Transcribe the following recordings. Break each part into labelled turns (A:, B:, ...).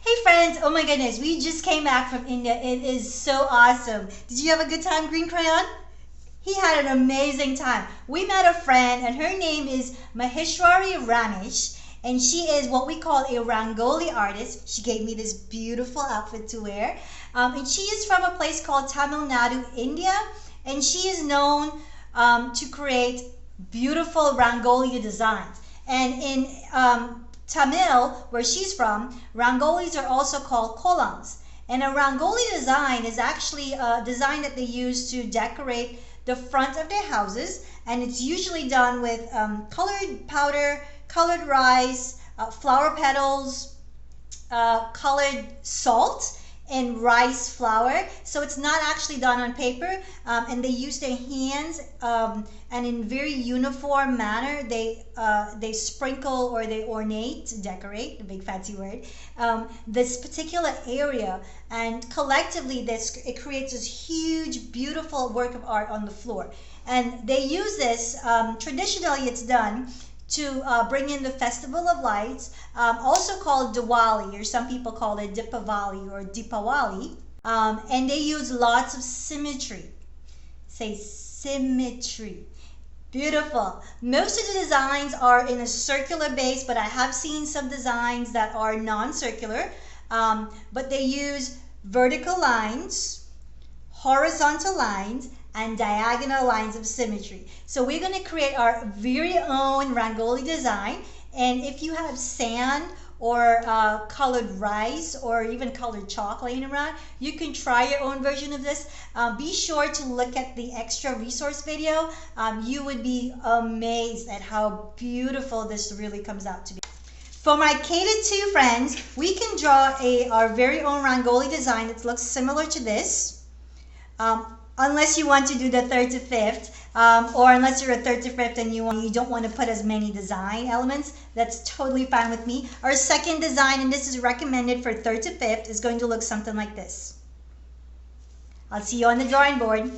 A: Hey friends, oh my goodness, we just came back from India. It is so awesome. Did you have a good time, Green Crayon? He had an amazing time. We met a friend and her name is Maheshwari Ramesh and she is what we call a Rangoli artist. She gave me this beautiful outfit to wear. And she is from a place called Tamil Nadu, India, and she is known to create beautiful Rangoli designs. And in Tamil, where she's from, Rangolis are also called kolams. And a Rangoli design is actually a design that they use to decorate the front of their houses. And it's usually done with colored powder, colored rice, flower petals, colored salt, and rice flour. So it's not actually done on paper, and they use their hands, and in very uniform manner they sprinkle or they ornate, decorate, a big fancy word, this particular area, and collectively it creates this huge beautiful work of art on the floor. And they use this, traditionally it's done to bring in the Festival of Lights, also called Diwali, or some people call it Dipavali or Dipawali. And they use lots of symmetry. Say symmetry. Beautiful. Most of the designs are in a circular base, but I have seen some designs that are non-circular. But they use vertical lines, horizontal lines, and diagonal lines of symmetry. So we're going to create our very own Rangoli design. And if you have sand or colored rice or even colored chalk laying around, you can try your own version of this. Be sure to look at the extra resource video. You would be amazed at how beautiful this really comes out to be. For my K-2 friends, we can draw our very own Rangoli design that looks similar to this. Unless you want to do the 3rd to 5th, or unless you're a 3rd to 5th and you don't want to put as many design elements, that's totally fine with me. Our second design, and this is recommended for 3rd to 5th, is going to look something like this. I'll see you on the drawing board.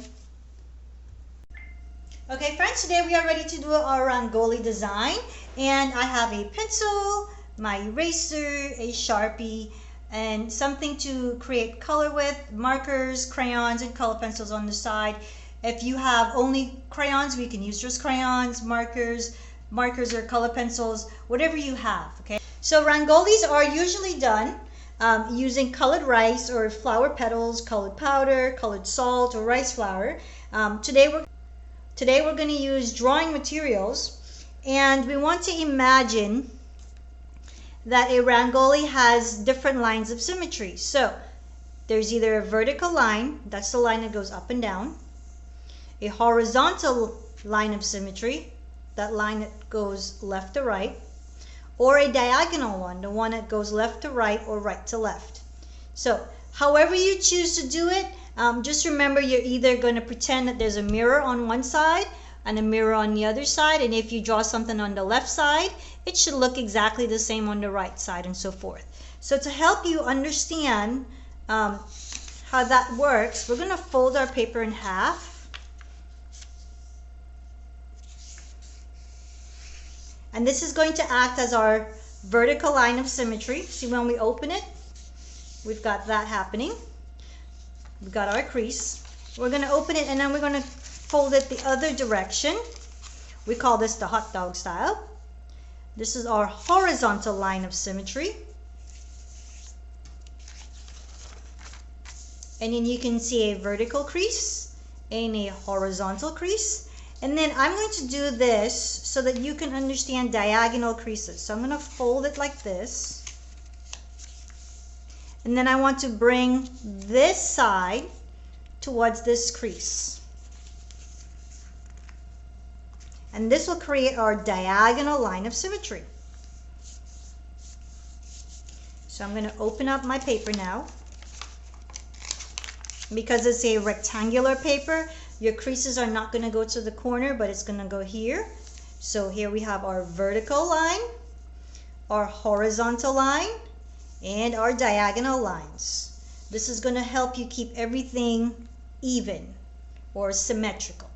A: Okay friends, today we are ready to do our Rangoli design, and I have a pencil, my eraser, a Sharpie, and something to create color with, markers, crayons, and color pencils on the side. If you have only crayons, we can use just crayons, markers or color pencils, whatever you have, okay? So Rangolis are usually done using colored rice or flower petals, colored powder, colored salt, or rice flour. Today we're going to use drawing materials, and we want to imagine that a Rangoli has different lines of symmetry. So there's either a vertical line, that's the line that goes up and down, a horizontal line of symmetry, that line that goes left to right, or a diagonal one, the one that goes left to right or right to left. So however you choose to do it, just remember you're either going to pretend that there's a mirror on one side and a mirror on the other side, and if you draw something on the left side, it should look exactly the same on the right side, and so forth. So to help you understand how that works, we're going to fold our paper in half. And this is going to act as our vertical line of symmetry. See, when we open it, we've got that happening. We've got our crease. We're going to open it, and then we're going to fold it the other direction. We call this the hot dog style. This is our horizontal line of symmetry. And then you can see a vertical crease and a horizontal crease. And then I'm going to do this so that you can understand diagonal creases. So I'm going to fold it like this. And then I want to bring this side towards this crease. And this will create our diagonal line of symmetry. So I'm going to open up my paper now. Because it's a rectangular paper, your creases are not going to go to the corner, but it's going to go here. So here we have our vertical line, our horizontal line, and our diagonal lines. This is going to help you keep everything even or symmetrical.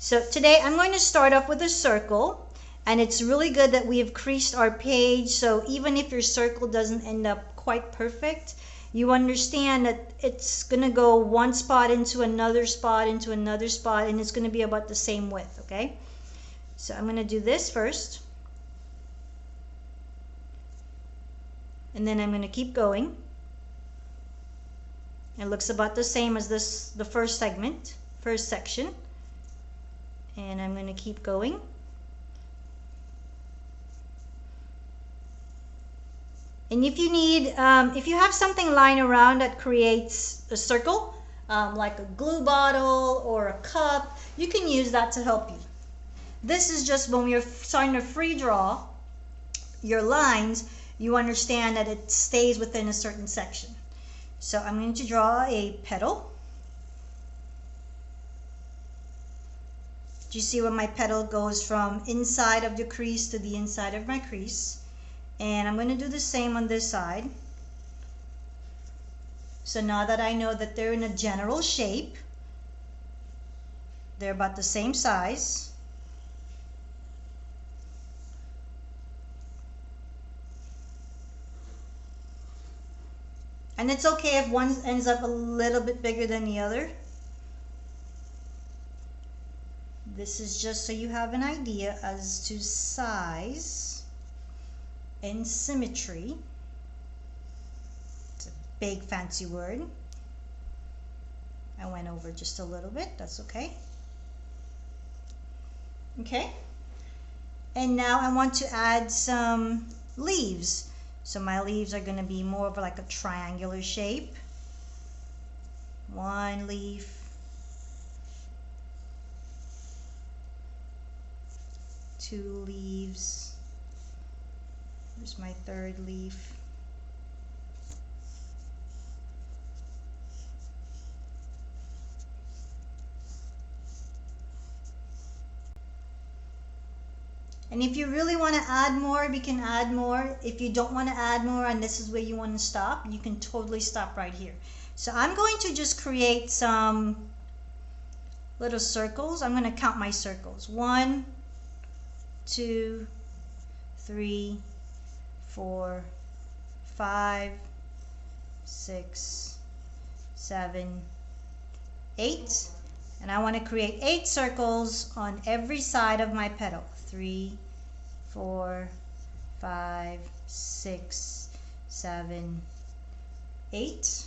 A: So today I'm going to start off with a circle, And it's really good that we have creased our page, so even if your circle doesn't end up quite perfect, you understand that it's going to go one spot into another spot into another spot, and it's going to be about the same width, okay? So I'm going to do this first. And then I'm going to keep going. It looks about the same as the first segment, first section. And I'm going to keep going. And if you need, if you have something lying around that creates a circle, like a glue bottle or a cup, you can use that to help you. This is just when you're starting to free draw your lines, you understand that it stays within a certain section. So I'm going to draw a petal. Do you see where my petal goes from inside of the crease to the inside of my crease? And I'm going to do the same on this side. So now that I know that they're in a general shape, they're about the same size. And it's okay if one ends up a little bit bigger than the other. This is just so you have an idea as to size and symmetry. It's a big fancy word. I went over just a little bit, that's okay. Okay. And now I want to add some leaves. So my leaves are going to be more of like a triangular shape. One leaf. Two leaves. Here's my third leaf. And if you really want to add more, we can add more. If you don't want to add more and this is where you want to stop, you can totally stop right here. So I'm going to just create some little circles. I'm going to count my circles. 1, 2, 3, 4, 5, 6, 7, 8. And I want to create 8 circles on every side of my petal. 3, 4, 5, 6, 7, 8.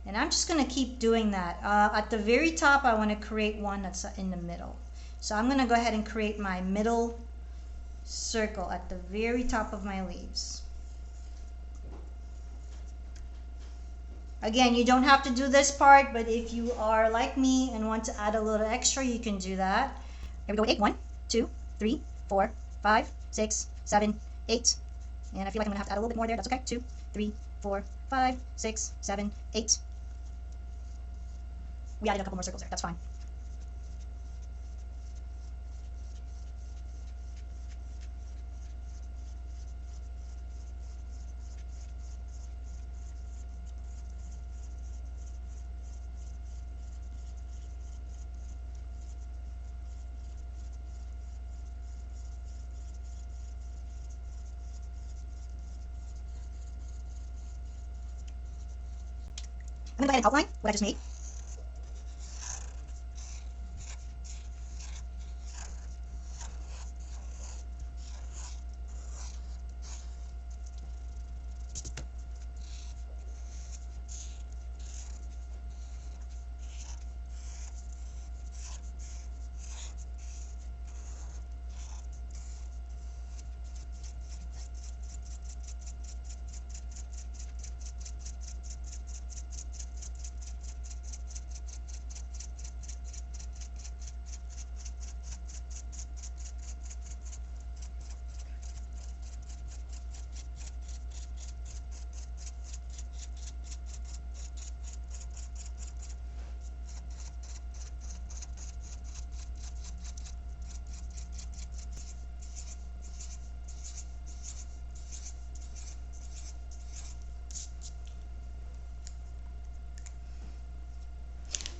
A: And I'm just going to keep doing that. At the very top, I want to create one that's in the middle. So I'm going to go ahead and create my middle circle at the very top of my leaves. Again, you don't have to do this part, but if you are like me and want to add a little extra, you can do that. Here we go. 8. 1, 2, 3, 4, 5, 6, 7, 8. And I feel like I'm going to have to add a little bit more there. That's okay. 2, 3, 4, 5, 6, 7, 8. We added a couple more circles there. That's fine. I'm going to go ahead and outline what I just made.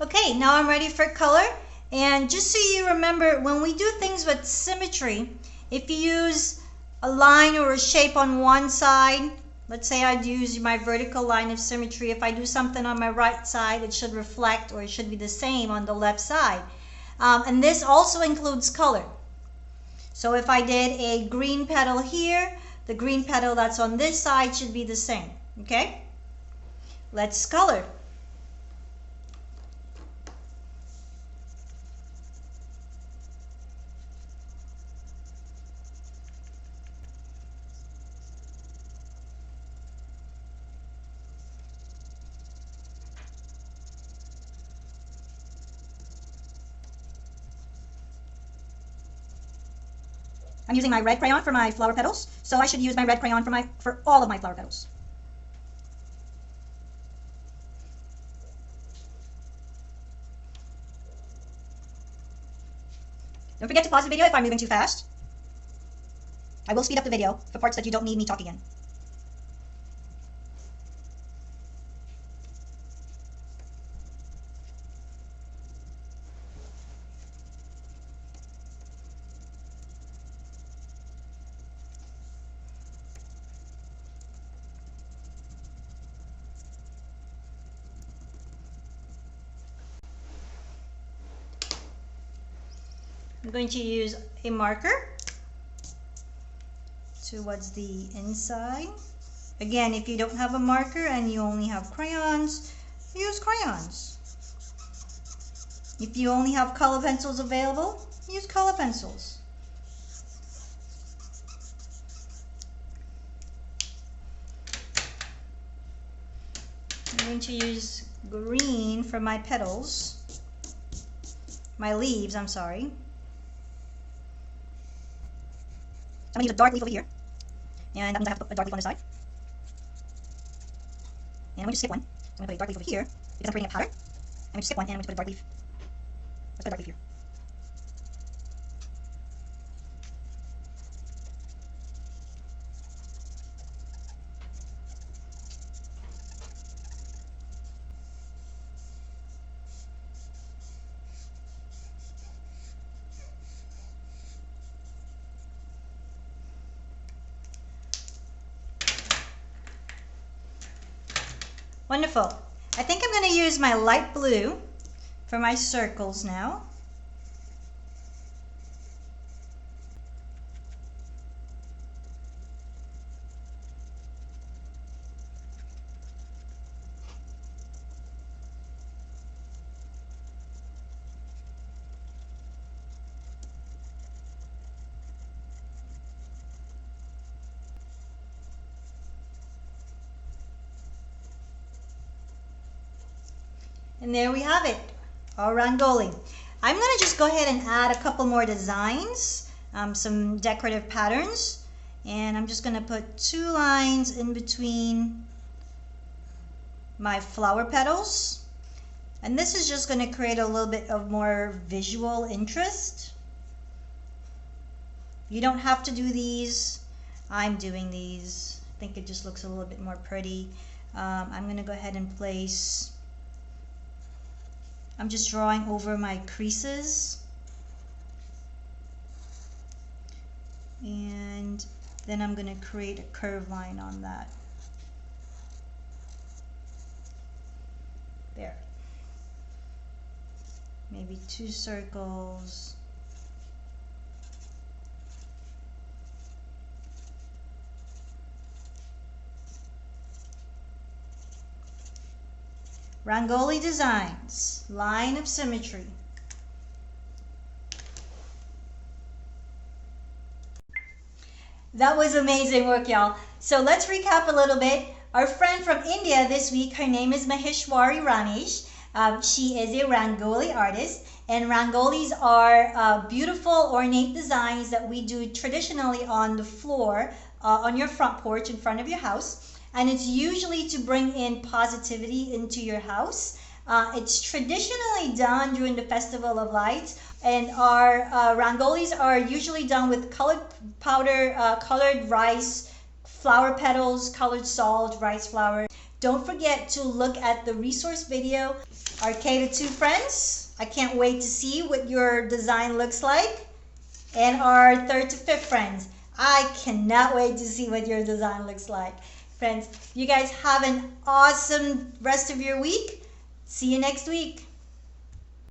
A: Okay, now I'm ready for color. And just so you remember, when we do things with symmetry, If you use a line or a shape on one side, let's say I'd use my vertical line of symmetry. If I do something on my right side, it should reflect, or it should be the same on the left side. And this also includes color. So if I did a green petal here, the green petal that's on this side should be the same. Okay? Let's color. I'm using my red crayon for my flower petals, so I should use my red crayon for all of my flower petals. Don't forget to pause the video if I'm moving too fast. I will speed up the video for parts that you don't need me talking in. I'm going to use a marker towards the inside. Again, if you don't have a marker and you only have crayons, use crayons. If you only have color pencils available, use color pencils. I'm going to use green for my petals, my leaves, I'm sorry. I'm going to use a dark leaf over here, and that means I have to put a dark leaf on this side. And I'm going to skip one. So I'm going to put a dark leaf over here, because I'm creating a pattern. I'm going to skip one, and I'm going to put a dark leaf. Let's put a dark leaf here. Wonderful. I think I'm going to use my light blue for my circles now. And there we have it, our Rangoli. I'm going to just go ahead and add a couple more designs, some decorative patterns. And I'm just going to put 2 lines in between my flower petals. And this is just going to create a little bit of more visual interest. You don't have to do these. I'm doing these. I think it just looks a little bit more pretty. I'm going to go ahead and place... I'm just drawing over my creases, and then I'm going to create a curved line on that. There. Maybe 2 circles. Rangoli Designs, line of symmetry. That was amazing work, y'all. So let's recap a little bit. Our friend from India this week, her name is Maheshwari Ramesh. She is a Rangoli artist, and Rangolis are beautiful ornate designs that we do traditionally on the floor, on your front porch in front of your house. And it's usually to bring in positivity into your house. It's traditionally done during the Festival of Lights, and our Rangolis are usually done with colored powder, colored rice, flower petals, colored salt, rice flour. Don't forget to look at the resource video, our K to 2 friends. I can't wait to see what your design looks like. and our third to fifth friends. I cannot wait to see what your design looks like. Friends, you guys have an awesome rest of your week. See you next week.